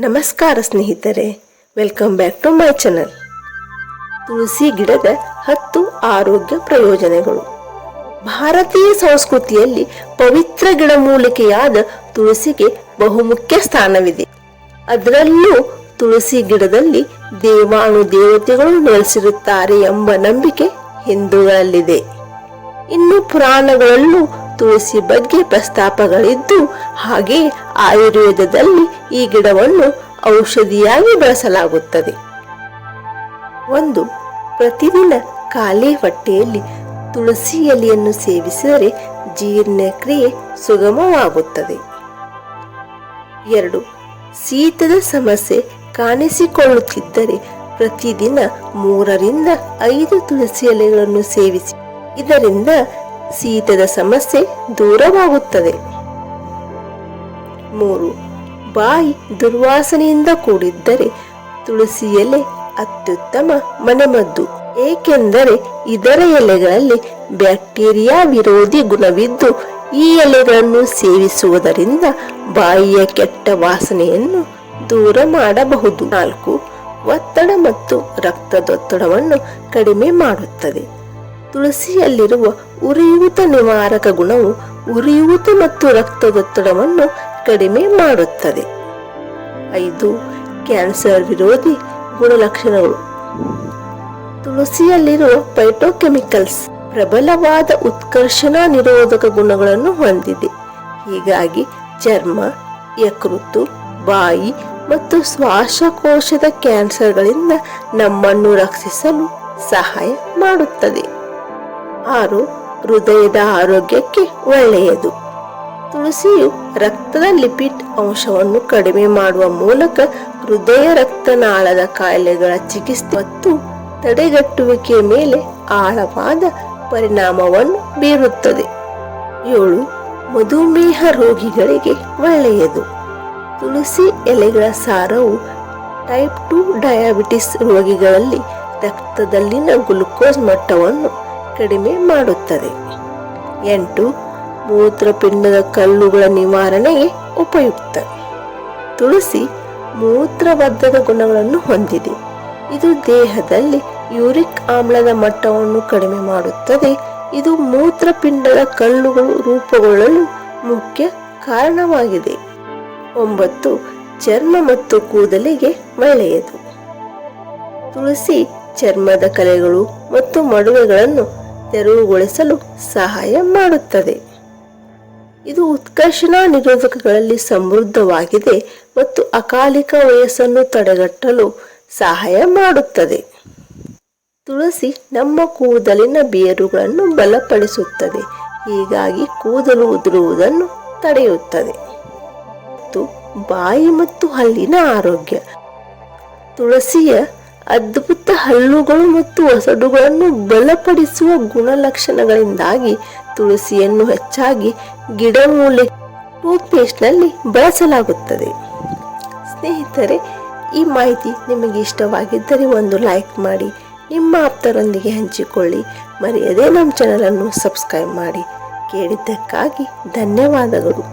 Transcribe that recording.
ನಮಸ್ಕಾರ ಸ್ನೇಹಿತರೆ, welcome back to my channel. ತುಳಸಿ ಗಿಡದ 10 ಆರೋಗ್ಯ ಪ್ರಯೋಜನಗಳು. ಭಾರತೀಯ ಸಂಸ್ಕೃತಿಯಲ್ಲಿ ಪವಿತ್ರ ಗಿಡಮೂಲಿಕೆಯಾದ ತುಳಸಿಗೆ ಬಹುಮುಖ್ಯ ಸ್ಥಾನವಿದೆ. ಅದರಲ್ಲೂ ತುಳಸಿ ಗಿಡದಲ್ಲಿ ದೇವಾನು ದೇವತೆಗಳು ನೆಲೆಸಿರುತ್ತಾರೆ ಎಂಬ ನಂಬಿಕೆ ಹಿಂದೂಗಳಲ್ಲಿದೆ. ಇನ್ನು ಪುರಾಣಗಳಲ್ಲೂ ತುಳಸಿ ಬಗ್ಗೆ ಪ್ರಸ್ತಾಪಗಳಿದ್ದು, ಹಾಗೆ ಆಯುರ್ವೇದದಲ್ಲಿ ಈ ಗಿಡವನ್ನು ಔಷಧಿಯಾಗಿ ಬಳಸಲಾಗುತ್ತದೆ. 1. ಪ್ರತಿದಿನ ಖಾಲಿ ಹೊಟ್ಟೆಯಲ್ಲಿ ತುಳಸಿ ಎಲೆಯನ್ನು ಸೇವಿಸಿದರೆ ಜೀರ್ಣಕ್ರಿಯೆ ಸುಗಮವಾಗುತ್ತದೆ. 2. ಶೀತದ ಸಮಸ್ಯೆ ಕಾಣಿಸಿಕೊಳ್ಳುತ್ತಿದ್ದರೆ ಪ್ರತಿದಿನ 3 ರಿಂದ 5 ತುಳಸಿ ಎಲೆಗಳನ್ನು ಸೇವಿಸಿ. ಇದರಿಂದ ಶೀತದ ಸಮಸ್ಯೆ ದೂರವಾಗುತ್ತದೆ. 3. ಬಾಯಿ ದುರ್ವಾಸನೆಯಿಂದ ಕೂಡಿದ್ದರೆ ತುಳಸಿ ಎಲೆ ಅತ್ಯುತ್ತಮ ಮನೆಮದ್ದು, ಏಕೆಂದರೆ ಇದರ ಎಲೆಗಳಲ್ಲಿ ಬ್ಯಾಕ್ಟೀರಿಯಾ ವಿರೋಧಿ ಗುಣವಿದ್ದು ಈ ಎಲೆಗಳನ್ನು ಸೇವಿಸುವುದರಿಂದ ಬಾಯಿಯ ಕೆಟ್ಟ ವಾಸನೆಯನ್ನು ದೂರ ಮಾಡಬಹುದು. 4. ಒತ್ತಡ ಮತ್ತು ರಕ್ತದೊತ್ತಡವನ್ನು ಕಡಿಮೆ ಮಾಡುತ್ತದೆ. ತುಳಸಿಯಲ್ಲಿರುವ ಉರಿಯೂತ ನಿವಾರಕ ಗುಣವು ಉರಿಯೂತ ಮತ್ತು ರಕ್ತದೊತ್ತಡವನ್ನು ಕಡಿಮೆ ಮಾಡುತ್ತದೆ. 5. ಕ್ಯಾನ್ಸರ್ ವಿರೋಧಿ ಗುಣಲಕ್ಷಣಗಳು. ತುಳಸಿಯಲ್ಲಿರುವ ಫೈಟೋಕೆಮಿಕಲ್ಸ್ ಪ್ರಬಲವಾದ ಉತ್ಕರ್ಷಣ ನಿರೋಧಕ ಗುಣಗಳನ್ನು ಹೊಂದಿದೆ. ಹೀಗಾಗಿ ಚರ್ಮ, ಯಕೃತ್ತು, ಬಾಯಿ ಮತ್ತು ಶ್ವಾಸಕೋಶದ ಕ್ಯಾನ್ಸರ್ಗಳಿಂದ ನಮ್ಮನ್ನು ರಕ್ಷಿಸಲು ಸಹಾಯ ಮಾಡುತ್ತದೆ. 6. ಹೃದಯದ ಆರೋಗ್ಯಕ್ಕೆ ಒಳ್ಳೆಯದು. ತುಳಸಿಯು ರಕ್ತದ ಲಿಪಿಡ್ ಅಂಶವನ್ನು ಕಡಿಮೆ ಮಾಡುವ ಮೂಲಕ ಹೃದಯ ರಕ್ತನಾಳದ ಕಾಯಿಲೆಗಳ ಚಿಕಿತ್ಸೆ ಮತ್ತು ತಡೆಗಟ್ಟುವಿಕೆಯ ಮೇಲೆ ಆಳವಾದ ಪರಿಣಾಮವನ್ನು ಬೀರುತ್ತದೆ. 7. ಮಧುಮೇಹ ರೋಗಿಗಳಿಗೆ ಒಳ್ಳೆಯದು. ತುಳಸಿ ಎಲೆಗಳ ಸಾರವು ಟೈಪ್ 2 ಡಯಾಬಿಟಿಸ್ ರೋಗಿಗಳಲ್ಲಿ ರಕ್ತದಲ್ಲಿನ ಗ್ಲುಕೋಸ್ ಮಟ್ಟವನ್ನು ಕಡಿಮೆ ಮಾಡುತ್ತದೆ. 8. ಮೂತ್ರಪಿಂಡದ ಕಲ್ಲುಗಳ ನಿವಾರಣೆಗೆ ಉಪಯುಕ್ತ. ತುಳಸಿ ಮೂತ್ರವರ್ಧಕ ಗುಣಗಳನ್ನು ಹೊಂದಿದೆ. ಇದು ದೇಹದಲ್ಲಿ ಯೂರಿಕ್ ಆಮ್ಲದ ಮಟ್ಟವನ್ನು ಕಡಿಮೆ ಮಾಡುತ್ತದೆ. ಇದು ಮೂತ್ರಪಿಂಡದ ಕಲ್ಲುಗಳು ರೂಪುಗೊಳ್ಳಲು ಮುಖ್ಯ ಕಾರಣವಾಗಿದೆ. 9. ಚರ್ಮ ಮತ್ತು ಕೂದಲಿಗೆ ಒಳ್ಳೆಯದು. ತುಳಸಿ ಚರ್ಮದ ಕಲೆಗಳು ಮತ್ತು ಮಡುವೆಗಳನ್ನು ತೆರವುಗೊಳಿಸಲು ಸಹಾಯ ಮಾಡುತ್ತದೆ. ಇದು ಉತ್ಕರ್ಷಣ ನಿರೋಧಕಗಳಲ್ಲಿ ಸಮೃದ್ಧವಾಗಿದೆ ಮತ್ತು ಅಕಾಲಿಕ ವಯಸ್ಸನ್ನು ತಡೆಗಟ್ಟಲು ಸಹಾಯ ಮಾಡುತ್ತದೆ. ತುಳಸಿ ನಮ್ಮ ಕೂದಲಿನ ಬೇರುಗಳನ್ನು ಬಲಪಡಿಸುತ್ತದೆ, ಹೀಗಾಗಿ ಕೂದಲು ಉದುರುವುದನ್ನು ತಡೆಯುತ್ತದೆ. ಮತ್ತು ಬಾಯಿ ಮತ್ತು ಹಲ್ಲಿನ ಆರೋಗ್ಯ. ತುಳಸಿಯ ಅದ್ಭುತ ಹಲ್ಲುಗಳು ಮತ್ತು ಒಸಡುಗಳನ್ನು ಬಲಪಡಿಸುವ ಗುಣಲಕ್ಷಣಗಳಿಂದಾಗಿ ತುಳಸಿಯನ್ನು ಹೆಚ್ಚಾಗಿ ಗಿಡಮೂಲಿಕೆ ಟೂತ್ಪೇಸ್ಟ್ನಲ್ಲಿ ಬಳಸಲಾಗುತ್ತದೆ. ಸ್ನೇಹಿತರೆ, ಈ ಮಾಹಿತಿ ನಿಮಗೆ ಇಷ್ಟವಾಗಿದ್ದರೆ ಒಂದು ಲೈಕ್ ಮಾಡಿ, ನಿಮ್ಮ ಆಪ್ತರೊಂದಿಗೆ ಹಂಚಿಕೊಳ್ಳಿ, ಮರೆಯದೇ ನಮ್ಮ ಚಾನಲನ್ನು ಸಬ್ಸ್ಕ್ರೈಬ್ ಮಾಡಿ. ಕೇಳಿದ್ದಕ್ಕಾಗಿ ಧನ್ಯವಾದಗಳು.